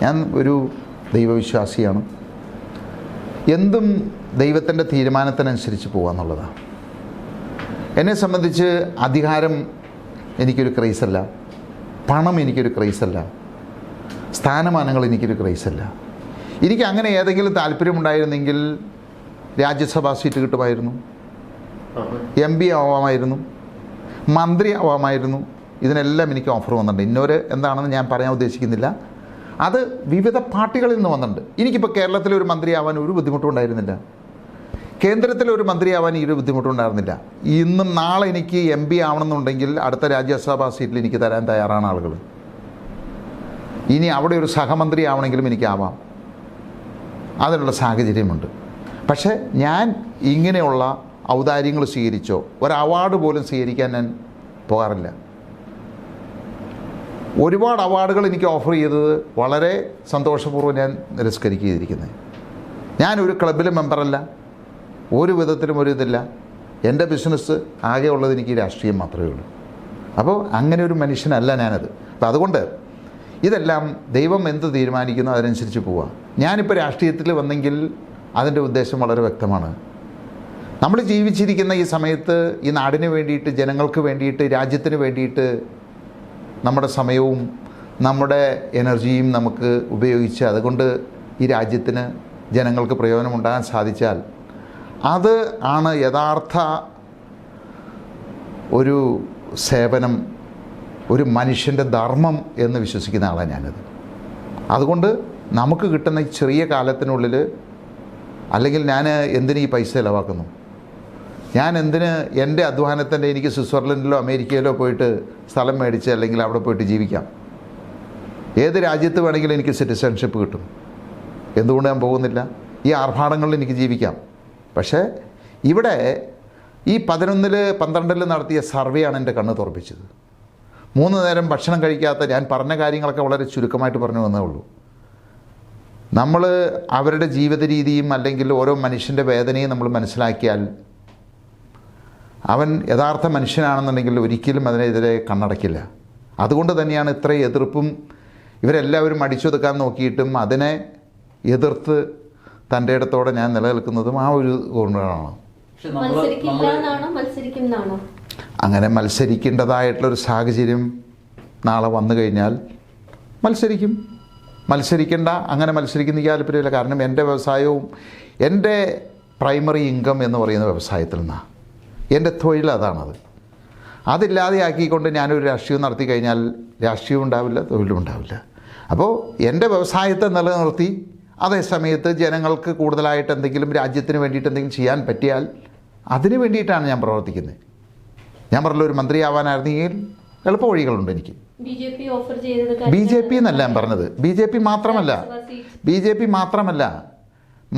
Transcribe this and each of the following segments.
ഞാൻ ഒരു ദൈവവിശ്വാസിയാണ്. എന്തും ദൈവത്തിൻ്റെ തീരുമാനത്തിനനുസരിച്ച് പോകാമെന്നുള്ളതാണ്. എന്നെ സംബന്ധിച്ച് അധികാരം എനിക്കൊരു ക്രൈസല്ല, പണം എനിക്കൊരു ക്രൈസല്ല, സ്ഥാനമാനങ്ങൾ എനിക്കൊരു ക്രൈസല്ല. എനിക്ക് അങ്ങനെ ഏതെങ്കിലും താല്പര്യമുണ്ടായിരുന്നെങ്കിൽ രാജ്യസഭാ സീറ്റ് കിട്ടുമായിരുന്നു, MP ആവാമായിരുന്നു, മന്ത്രി ആവാമായിരുന്നു. ഇതിനെല്ലാം എനിക്ക് ഓഫർ വന്നിട്ടുണ്ട്. ഇന്നൊരു എന്താണെന്ന് ഞാൻ പറയാൻ ഉദ്ദേശിക്കുന്നില്ല. അത് വിവിധ പാർട്ടികളിൽ നിന്ന് വന്നിട്ടുണ്ട്. എനിക്കിപ്പോൾ കേരളത്തിലെ ഒരു മന്ത്രിയാവാൻ ഒരു ബുദ്ധിമുട്ടും ഉണ്ടായിരുന്നില്ല, കേന്ദ്രത്തിലെ ഒരു മന്ത്രിയാവാൻ ഈ ഒരു ബുദ്ധിമുട്ടുണ്ടായിരുന്നില്ല. ഇന്നും നാളെ എനിക്ക് MP ആവണമെന്നുണ്ടെങ്കിൽ അടുത്ത രാജ്യസഭാ സീറ്റിൽ എനിക്ക് തരാൻ തയ്യാറാണ് ആളുകൾ. ഇനി അവിടെ ഒരു സഹമന്ത്രി ആവണമെങ്കിലും എനിക്കാവാം, അതിനുള്ള സാഹചര്യമുണ്ട്. പക്ഷേ ഞാൻ ഇങ്ങനെയുള്ള ഔദാര്യങ്ങൾ സ്വീകരിച്ചോ ഒരു അവാർഡ് പോലും സ്വീകരിക്കാൻ ഞാൻ പോകാറില്ല. ഒരുപാട് അവാർഡുകൾ എനിക്ക് ഓഫർ ചെയ്തത് വളരെ സന്തോഷപൂർവ്വം ഞാൻ നിരസ്കരിക്കുകയിരിക്കുന്നത്. ഞാനൊരു ക്ലബിലെ മെമ്പറല്ല, ഒരു വിധത്തിലും ഒരു ഇതില്ല. എൻ്റെ ബിസിനസ് ആകെ ഉള്ളത് എനിക്ക് രാഷ്ട്രീയം മാത്രമേ ഉള്ളൂ. അപ്പോൾ അങ്ങനെ ഒരു മനുഷ്യനല്ല ഞാനത്. അപ്പം അതുകൊണ്ട് ഇതെല്ലാം ദൈവം എന്ത് തീരുമാനിക്കുന്നു അതിനനുസരിച്ച് പോവുക. ഞാനിപ്പോൾ രാഷ്ട്രീയത്തിൽ വന്നെങ്കിൽ അതിൻ്റെ ഉദ്ദേശം വളരെ വ്യക്തമാണ്. നമ്മൾ ജീവിച്ചിരിക്കുന്ന ഈ സമയത്ത് ഈ നാടിന് വേണ്ടിയിട്ട്, ജനങ്ങൾക്ക് വേണ്ടിയിട്ട്, രാജ്യത്തിന് വേണ്ടിയിട്ട് നമ്മുടെ സമയവും നമ്മുടെ എനർജിയും നമുക്ക് ഉപയോഗിച്ച് അതുകൊണ്ട് ഈ രാജ്യത്തിന് ജനങ്ങൾക്ക് പ്രയോജനമുണ്ടാകാൻ സാധിച്ചാൽ അത് ആണ് യഥാർത്ഥ ഒരു സേവനം, ഒരു മനുഷ്യൻ്റെ ധർമ്മം എന്ന് വിശ്വസിക്കുന്ന ആളാണ് ഞാനത്. അതുകൊണ്ട് നമുക്ക് കിട്ടുന്ന ഈ ചെറിയ കാലത്തിനുള്ളിൽ, അല്ലെങ്കിൽ ഞാൻ എന്തിന് ഈ പൈസ ചിലവാക്കുന്നു, ഞാൻ എന്തിന് എൻ്റെ അധ്വാനത്തിൻ്റെ എനിക്ക് സ്വിറ്റ്സർലൻഡിലോ അമേരിക്കയിലോ പോയിട്ട് സ്ഥലം മേടിച്ച് അല്ലെങ്കിൽ അവിടെ പോയിട്ട് ജീവിക്കാം. ഏത് രാജ്യത്ത് വേണമെങ്കിലും എനിക്ക് സിറ്റിസൺഷിപ്പ് കിട്ടും. എന്തുകൊണ്ട് ഞാൻ പോകുന്നില്ല? ഈ ആർഭാടങ്ങളിൽ എനിക്ക് ജീവിക്കാം. പക്ഷേ ഇവിടെ ഈ 11-12 നടത്തിയ സർവേയാണ് എൻ്റെ കണ്ണ് തുറപ്പിച്ചത്. 3 നേരം ഭക്ഷണം കഴിക്കാത്ത ഞാൻ പറഞ്ഞ കാര്യങ്ങളൊക്കെ വളരെ ചുരുക്കമായിട്ട് പറഞ്ഞു വന്നേ ഉള്ളൂ. നമ്മൾ അവരുടെ ജീവിത രീതിയും അല്ലെങ്കിൽ ഓരോ മനുഷ്യൻ്റെ വേദനയും നമ്മൾ മനസ്സിലാക്കിയാൽ അവൻ യഥാർത്ഥ മനുഷ്യനാണെന്നുണ്ടെങ്കിൽ ഒരിക്കലും അതിനെതിരെ കണ്ണടക്കില്ല. അതുകൊണ്ട് തന്നെയാണ് ഇത്ര എതിർപ്പും ഇവരെല്ലാവരും അടിച്ചൊതുക്കാൻ നോക്കിയിട്ടും അതിനെ എതിർത്ത് തൻ്റെ ഇടത്തോടെ ഞാൻ നിലനിൽക്കുന്നതും ആ ഒരു കൊണ്ടാണ്. അങ്ങനെ മത്സരിക്കേണ്ടതായിട്ടുള്ളൊരു സാഹചര്യം നാളെ വന്നു കഴിഞ്ഞാൽ മത്സരിക്കേണ്ട, അങ്ങനെ മത്സരിക്കുന്ന താല്പര്യമില്ല. കാരണം എൻ്റെ വ്യവസായവും എൻ്റെ പ്രൈമറി ഇൻകം എന്ന് പറയുന്ന വ്യവസായത്തിൽ നിന്നാണ്. എൻ്റെ തൊഴിൽ അതാണത്. അതില്ലാതെ ആക്കിക്കൊണ്ട് ഞാനൊരു രാഷ്ട്രീയം നടത്തി കഴിഞ്ഞാൽ രാഷ്ട്രീയം ഉണ്ടാവില്ല, തൊഴിലും ഉണ്ടാവില്ല. അപ്പോൾ എൻ്റെ വ്യവസായത്തെ നിലനിർത്തി അതേ സമയത്ത് ജനങ്ങൾക്ക് കൂടുതലായിട്ട് എന്തെങ്കിലും രാജ്യത്തിന് വേണ്ടിയിട്ട് എന്തെങ്കിലും ചെയ്യാൻ പറ്റിയാൽ അതിന് വേണ്ടിയിട്ടാണ് ഞാൻ പ്രവർത്തിക്കുന്നത്. ഞാൻ പറഞ്ഞ ഒരു മന്ത്രിയാവാനായിരുന്നെങ്കിൽ എളുപ്പ വഴികളുണ്ട് എനിക്ക്. BJP എന്നല്ല ഞാൻ പറഞ്ഞത്, BJP മാത്രമല്ല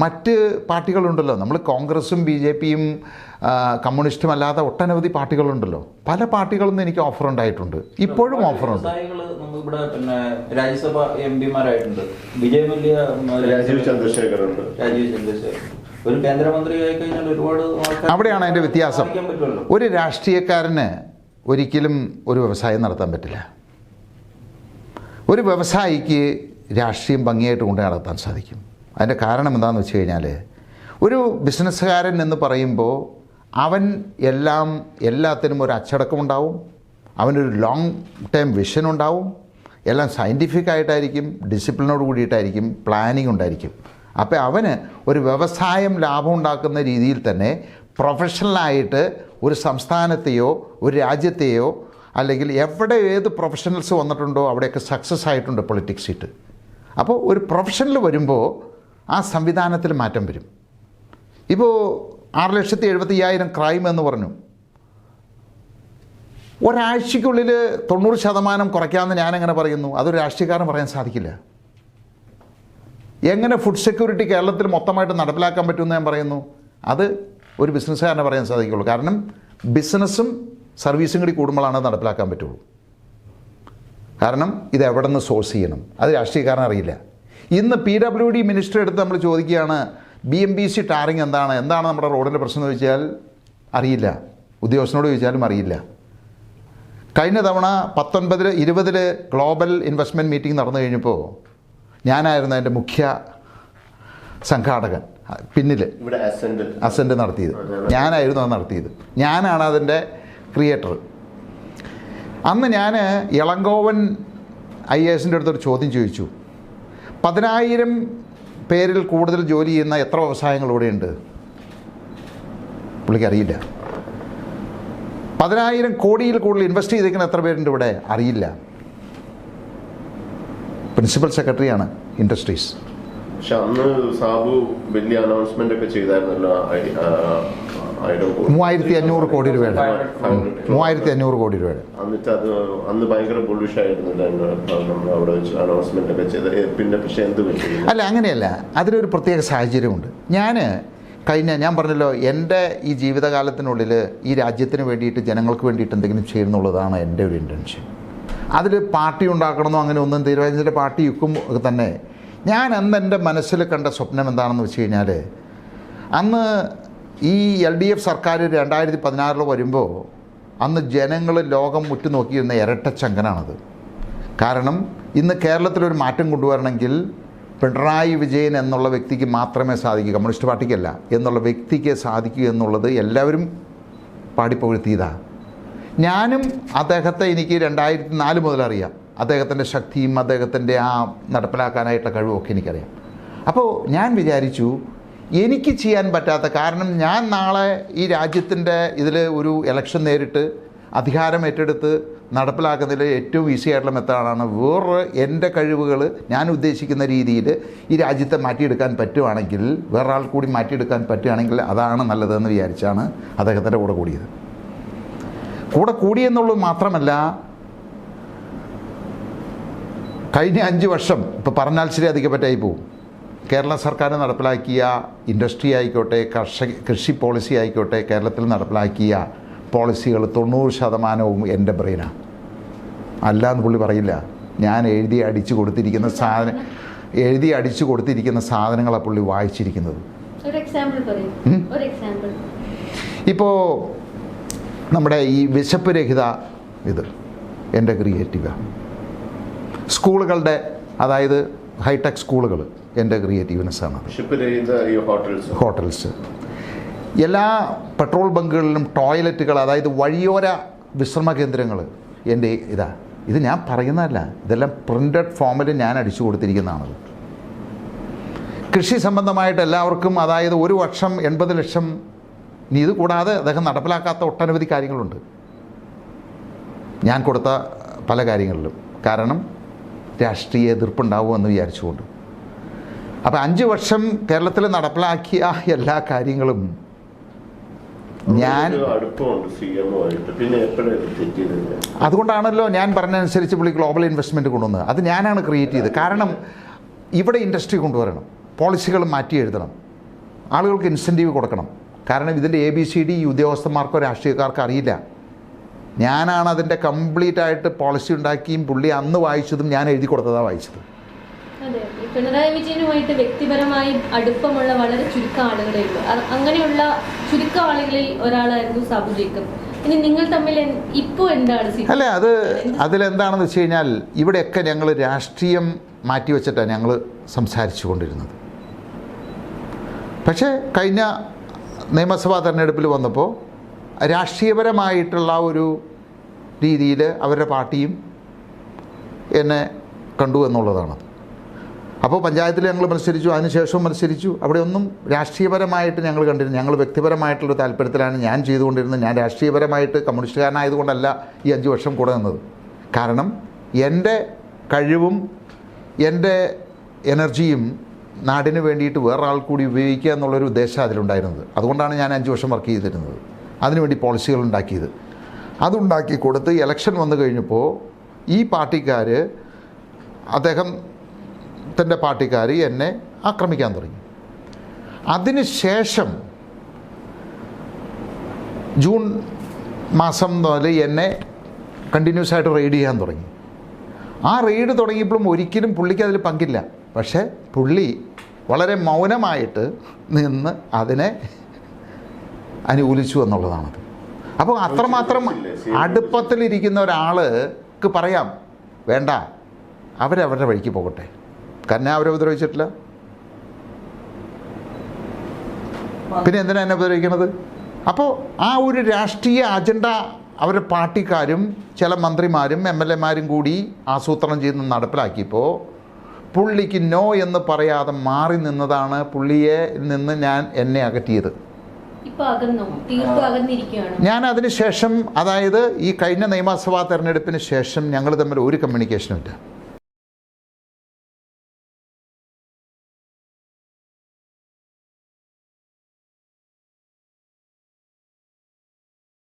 മറ്റ് പാർട്ടികളുണ്ടല്ലോ. നമ്മൾ കോൺഗ്രസും BJPയും കമ്മ്യൂണിസ്റ്റും അല്ലാതെ ഒട്ടനവധി പാർട്ടികളുണ്ടല്ലോ. പല പാർട്ടികളിൽ നിന്ന് എനിക്ക് ഓഫർ ഉണ്ടായിട്ടുണ്ട്, ഇപ്പോഴും ഓഫറുണ്ട്. പിന്നെ രാജ്യസഭ MP-മാരായിട്ടുണ്ട്. രാജീവ് ചന്ദ്രശേഖർ ഒരു കേന്ദ്രമന്ത്രിയായി കഴിഞ്ഞാൽ ഒരുപാട്. അവിടെയാണ് അതിൻ്റെ വ്യത്യാസം. ഒരു രാഷ്ട്രീയക്കാരന് ഒരിക്കലും ഒരു വ്യവസായം നടത്താൻ പറ്റില്ല. ഒരു വ്യവസായിക്ക് രാഷ്ട്രീയം ഭംഗിയായിട്ട് കൊണ്ട് നടത്താൻ സാധിക്കും. അതിൻ്റെ കാരണം എന്താണെന്ന് വെച്ച് കഴിഞ്ഞാൽ, ഒരു ബിസിനസ്സുകാരൻ എന്ന് പറയുമ്പോൾ അവൻ എല്ലാത്തിനും ഒരു അച്ചടക്കമുണ്ടാവും, അവനൊരു ലോങ് ടേം വിഷൻ ഉണ്ടാവും, എല്ലാം സയൻറ്റിഫിക് ആയിട്ടായിരിക്കും, ഡിസിപ്ലിനോട് കൂടിയിട്ടായിരിക്കും, പ്ലാനിങ് ഉണ്ടായിരിക്കും. അപ്പോൾ അവന് ഒരു വ്യവസായം ലാഭം ഉണ്ടാക്കുന്ന രീതിയിൽ തന്നെ പ്രൊഫഷണലായിട്ട് ഒരു സംസ്ഥാനത്തെയോ ഒരു രാജ്യത്തെയോ അല്ലെങ്കിൽ എവിടെ ഏത് പ്രൊഫഷണൽസ് വന്നിട്ടുണ്ടോ അവിടെയൊക്കെ സക്സസ് ആയിട്ടുണ്ട് പൊളിറ്റിക്സ് സീറ്റ്. അപ്പോൾ ഒരു പ്രൊഫഷണൽ വരുമ്പോൾ ആ സംവിധാനത്തിൽ മാറ്റം വരും. ഇപ്പോൾ 6,75,000 ക്രൈം എന്ന് പറഞ്ഞു. ഒരാഴ്ചയ്ക്കുള്ളിൽ 90% കുറയ്ക്കാമെന്ന് ഞാനെങ്ങനെ പറയുന്നു? അതൊരു രാഷ്ട്രീയക്കാരൻ പറയാൻ സാധിക്കില്ല. എങ്ങനെ ഫുഡ് സെക്യൂരിറ്റി കേരളത്തിൽ മൊത്തമായിട്ട് നടപ്പിലാക്കാൻ പറ്റുമെന്ന് ഞാൻ പറയുന്നു? അത് ഒരു ബിസിനസ്സുകാരനെ പറയാൻ സാധിക്കുള്ളൂ. കാരണം ബിസിനസ്സും സർവീസും കൂടി കൂടുമ്പോഴാണ് അത് നടപ്പിലാക്കാൻ പറ്റുള്ളൂ. കാരണം ഇത് എവിടെ നിന്ന് സോഴ്സ് ചെയ്യണം, അത് രാഷ്ട്രീയക്കാരൻ അറിയില്ല. ഇന്ന് PWD മിനിസ്റ്റർ എടുത്ത് നമ്മൾ ചോദിക്കുകയാണ് BMBC ടാറിങ് എന്താണ് നമ്മുടെ റോഡിൻ്റെ പ്രശ്നം എന്ന് ചോദിച്ചാൽ അറിയില്ല. ഉദ്യോഗസ്ഥനോട് ചോദിച്ചാലും അറിയില്ല. കഴിഞ്ഞ തവണ 19-20 ഗ്ലോബൽ ഇൻവെസ്റ്റ്മെൻറ്റ് മീറ്റിംഗ് നടന്നു കഴിഞ്ഞപ്പോൾ ഞാനായിരുന്നു അതിൻ്റെ മുഖ്യ സംഘാടകൻ, പിന്നിൽ ഇവിടെ അസെൻറ്റ് നടത്തിയത് ഞാനായിരുന്നു അത് നടത്തിയത്. ഞാനാണ് അതിൻ്റെ ക്രിയേറ്റർ. അന്ന് ഞാൻ ഇളങ്കോവൻ IAS അടുത്തൊരു ചോദ്യം ചോദിച്ചു. 10,000 പേരിൽ കൂടുതൽ ജോലി ചെയ്യുന്ന എത്ര വ്യവസായങ്ങൾ ഇവിടെയുണ്ട്? പുള്ളിക്കറിയില്ല. 10,000 കോടിയിൽ കൂടുതൽ ഇൻവെസ്റ്റ് ചെയ്തിരിക്കുന്ന എത്ര പേരുണ്ട് ഇവിടെ? അറിയില്ല. പ്രിൻസിപ്പൽ സെക്രട്ടറിയാണ് ഇൻഡസ്ട്രീസ്. പക്ഷെ അന്ന് സാബു വലിയ അനൗൺസ്മെന്റ് ഒക്കെ ചെയ്തായിരുന്നല്ലോ. 3,500 കോടി രൂപയുടെ 3,500 കോടി രൂപയുടെ. എന്നിട്ട് അത് അന്ന് ഭയങ്കര ബുള്ളിഷ് ആയിരുന്നില്ല നമ്മൾ അവിടെ വെച്ച് അനൗൺസ്മെന്റ് ഒക്കെ ചെയ്ത്. പിന്നെ പക്ഷെ എന്ത് പറ്റി? അല്ല, അങ്ങനെയല്ല. അതിലൊരു പ്രത്യേക സാഹചര്യമുണ്ട്. ഞാൻ പറഞ്ഞല്ലോ, എൻ്റെ ഈ ജീവിതകാലത്തിനുള്ളിൽ ഈ രാജ്യത്തിന് വേണ്ടിയിട്ട്, ജനങ്ങൾക്ക് വേണ്ടിയിട്ട് എന്തെങ്കിലും ചെയ്യുന്നുള്ളതാണ് എൻ്റെ ഒരു ഇൻറ്റൻഷൻ. അതിൽ പാർട്ടി ഉണ്ടാക്കണമെന്നോ അങ്ങനെ ഒന്നും തീരുമാനിച്ചിട്ട് പാർട്ടി യുക്കും തന്നെ. ഞാൻ അന്ന് എൻ്റെ മനസ്സിൽ കണ്ട സ്വപ്നം എന്താണെന്ന് വെച്ച് കഴിഞ്ഞാൽ, അന്ന് ഈ LDF സർക്കാർ 2016 വരുമ്പോൾ അന്ന് ജനങ്ങൾ ലോകം ഉറ്റുനോക്കിയിരുന്ന ഇരട്ടച്ചങ്കനാണത്. കാരണം ഇന്ന് കേരളത്തിലൊരു മാറ്റം കൊണ്ടുവരണമെങ്കിൽ പിണറായി വിജയൻ എന്നുള്ള വ്യക്തിക്ക് മാത്രമേ സാധിക്കൂ, കമ്മ്യൂണിസ്റ്റ് പാർട്ടിക്കല്ല, എന്നുള്ള വ്യക്തിക്ക് സാധിക്കൂ എന്നുള്ളത് എല്ലാവരും പാടിപ്പുകഴ്ത്തിയതാണ്. ഞാനും അദ്ദേഹത്തെ എനിക്ക് 2004 മുതൽ അറിയാം. അദ്ദേഹത്തിൻ്റെ ശക്തിയും അദ്ദേഹത്തിൻ്റെ ആ നടപ്പിലാക്കാനായിട്ടുള്ള കഴിവുമൊക്കെ എനിക്കറിയാം. അപ്പോൾ ഞാൻ വിചാരിച്ചു, എനിക്ക് ചെയ്യാൻ പറ്റാത്ത, കാരണം ഞാൻ നാളെ ഈ രാജ്യത്തിൻ്റെ ഇതിൽ ഒരു ഇലക്ഷൻ നേരിട്ട് അധികാരം ഏറ്റെടുത്ത് നടപ്പിലാക്കുന്നതിൽ ഏറ്റവും ഈസി ആയിട്ടുള്ള മെത്തേഡാണ് വേറെ എൻ്റെ കഴിവുകൾ ഞാൻ ഉദ്ദേശിക്കുന്ന രീതിയിൽ ഈ രാജ്യത്തെ മാറ്റിയെടുക്കാൻ പറ്റുവാണെങ്കിൽ, വേറൊരാൾ കൂടി മാറ്റിയെടുക്കാൻ പറ്റുകയാണെങ്കിൽ അതാണ് നല്ലതെന്ന് വിചാരിച്ചാണ് അദ്ദേഹത്തിൻ്റെ കൂടെ കൂടിയെന്നുള്ളത് മാത്രമല്ല, കഴിഞ്ഞ 5 വർഷം ഇപ്പോൾ പറഞ്ഞാൽ ശരി അധികപ്പറ്റായി പോകും. കേരള സർക്കാർ നടപ്പിലാക്കിയ ഇൻഡസ്ട്രി ആയിക്കോട്ടെ, കൃഷി പോളിസി ആയിക്കോട്ടെ, കേരളത്തിൽ നടപ്പിലാക്കിയ പോളിസികൾ 90% എൻ്റെ ബ്രെയിനാണ്. അല്ല എന്ന് പുള്ളി പറയില്ല. ഞാൻ എഴുതി അടിച്ചു കൊടുത്തിരിക്കുന്ന സാധനങ്ങളാണ് പുള്ളി വായിച്ചിരിക്കുന്നത്. ഇപ്പോൾ നമ്മുടെ ഈ വിശപ്പ് രഹിത ഇത് എൻ്റെ ക്രിയേറ്റീവാണ്. സ്കൂളുകളുടെ, അതായത് ഹൈടെക് സ്കൂളുകൾ എൻ്റെ ക്രിയേറ്റീവ്നെസ്സാണ്. ഹോട്ടൽസ്, എല്ലാ പെട്രോൾ ബങ്കുകളിലും ടോയ്ലറ്റുകൾ, അതായത് വഴിയോര വിശ്രമ കേന്ദ്രങ്ങൾ എൻ്റെ ഇത് ഞാൻ പറയുന്നതല്ല, ഇതെല്ലാം പ്രിൻ്റഡ് ഫോമിൽ ഞാൻ അടിച്ചു കൊടുത്തിരിക്കുന്നതാണത്. കൃഷി സംബന്ധമായിട്ട് എല്ലാവർക്കും, അതായത് 1 വർഷം 80 ലക്ഷം. ഇനി ഇത് കൂടാതെ അദ്ദേഹം നടപ്പിലാക്കാത്ത ഒട്ടനവധി കാര്യങ്ങളുണ്ട് ഞാൻ കൊടുത്ത പല കാര്യങ്ങളിലും. കാരണം രാഷ്ട്രീയ എതിർപ്പുണ്ടാവുമെന്ന് വിചാരിച്ചുകൊണ്ട്. അപ്പോൾ 5 വർഷം കേരളത്തിൽ നടപ്പിലാക്കിയ എല്ലാ കാര്യങ്ങളും ഞാൻ, അതുകൊണ്ടാണല്ലോ ഞാൻ പറഞ്ഞതനുസരിച്ച് പുള്ളി ഗ്ലോബൽ ഇൻവെസ്റ്റ്മെൻറ്റ് കൊണ്ടുവന്നത്. അത് ഞാനാണ് ക്രിയേറ്റ് ചെയ്തത്. കാരണം ഇവിടെ ഇൻഡസ്ട്രി കൊണ്ടുവരണം, പോളിസികൾ മാറ്റി എഴുതണം, ആളുകൾക്ക് ഇൻസെൻറ്റീവ് കൊടുക്കണം. കാരണം ഇതിൻ്റെ ABCD ഈ ഉദ്യോഗസ്ഥന്മാർക്കോ രാഷ്ട്രീയക്കാർക്കോ അറിയില്ല. ഞാനാണ് അതിൻ്റെ കംപ്ലീറ്റ് ആയിട്ട് പോളിസി ഉണ്ടാക്കിയും പുള്ളി അന്ന് വായിച്ചതും ഞാൻ എഴുതി കൊടുത്തതാണ് വായിച്ചത്. അതെ, പിണറായി വിജയനുമായിട്ട് വ്യക്തിപരമായി അടുപ്പമുള്ള വളരെ ചുരുക്കം ആളുകളേ ഉള്ളൂ. അങ്ങനെയുള്ള ചുരുക്കം ആളുകളിൽ ഒരാളായിരുന്നു സാബു ജേക്കബ്. ഇനി നിങ്ങൾ തമ്മിൽ ഇപ്പോൾ എന്താണ്? അല്ല, അതിലെന്താണെന്ന് വെച്ച് കഴിഞ്ഞാൽ, ഇവിടെയൊക്കെ ഞങ്ങൾ രാഷ്ട്രീയം മാറ്റിവെച്ചിട്ടാണ് ഞങ്ങൾ സംസാരിച്ചു കൊണ്ടിരുന്നത്. പക്ഷേ കഴിഞ്ഞ നിയമസഭാ തെരഞ്ഞെടുപ്പിൽ വന്നപ്പോൾ രാഷ്ട്രീയപരമായിട്ടുള്ള ഒരു രീതിയിൽ അവരുടെ പാർട്ടിയും എന്നെ കണ്ടു എന്നുള്ളതാണ്. അപ്പോൾ പഞ്ചായത്തിൽ ഞങ്ങൾ മത്സരിച്ചു, അതിനുശേഷവും മത്സരിച്ചു. അവിടെ ഒന്നും രാഷ്ട്രീയപരമായിട്ട് ഞങ്ങൾ കണ്ടിരുന്നു. ഞങ്ങൾ വ്യക്തിപരമായിട്ടുള്ള താല്പര്യത്തിലാണ് ഞാൻ ചെയ്തുകൊണ്ടിരുന്നത്. ഞാൻ രാഷ്ട്രീയപരമായിട്ട് കമ്മ്യൂണിസ്റ്റുകാരനായതുകൊണ്ടല്ല ഈ 5 വർഷം കൂടെ നിന്നത്. കാരണം എൻ്റെ കഴിവും എൻ്റെ എനർജിയും നാടിന് വേണ്ടിയിട്ട് വേറൊരാൾ കൂടി ഉപയോഗിക്കുക എന്നുള്ളൊരു ഉദ്ദേശം അതിലുണ്ടായിരുന്നത്. അതുകൊണ്ടാണ് ഞാൻ 5 വർഷം വർക്ക് ചെയ്തിരുന്നത്. അതിനുവേണ്ടി പോളിസികൾ ഉണ്ടാക്കിയത്. അതുണ്ടാക്കി കൊടുത്ത് ഇലക്ഷൻ വന്നു കഴിഞ്ഞപ്പോൾ ഈ പാർട്ടിക്കാർ, അദ്ദേഹത്തിൻ്റെ പാർട്ടിക്കാർ എന്നെ ആക്രമിക്കാൻ തുടങ്ങി. അതിനുശേഷം ജൂൺ മാസം മുതൽ എന്നെ കണ്ടിന്യൂസ് ആയിട്ട് റെയ്ഡ് ചെയ്യാൻ തുടങ്ങി. ആ റെയ്ഡ് തുടങ്ങിയപ്പോഴും ഒരിക്കലും പുള്ളിക്ക് അതിൽ പങ്കില്ല. പക്ഷേ പുള്ളി വളരെ മൗനമായിട്ട് നിന്ന് അതിനെ അനുകൂലിച്ചു എന്നുള്ളതാണത്. അപ്പോൾ അത്രമാത്രം അടുപ്പത്തിലിരിക്കുന്ന ഒരാൾക്ക് പറയാം, വേണ്ട, അവരവരുടെ വഴിക്ക് പോകട്ടെ. കാരണം അവരെ ഉപദ്രവിച്ചിട്ടില്ല. പിന്നെ എന്തിനാ എന്നെ ഉപദ്രവിക്കണത്? അപ്പോൾ ആ ഒരു രാഷ്ട്രീയ അജണ്ട അവരുടെ പാർട്ടിക്കാരും ചില മന്ത്രിമാരും MLA-മാരും കൂടി ആസൂത്രണം ചെയ്ത് നടപ്പിലാക്കിയപ്പോൾ പുള്ളിക്ക് നോ എന്ന് പറയാതെ മാറി നിന്നതാണ് പുള്ളിയെ നിന്ന് എന്നെ അകറ്റിയത്. ഇപ്പൊ അകന്നു, തീർത്തും അകന്നിരിക്കുകയാണ്. ഞാൻ അതിന് ശേഷം, അതായത് ഈ കഴിഞ്ഞ നിയമസഭാ തെരഞ്ഞെടുപ്പിന് ശേഷം ഞങ്ങൾ തമ്മിൽ ഒരു കമ്മ്യൂണിക്കേഷനും ഇല്ല.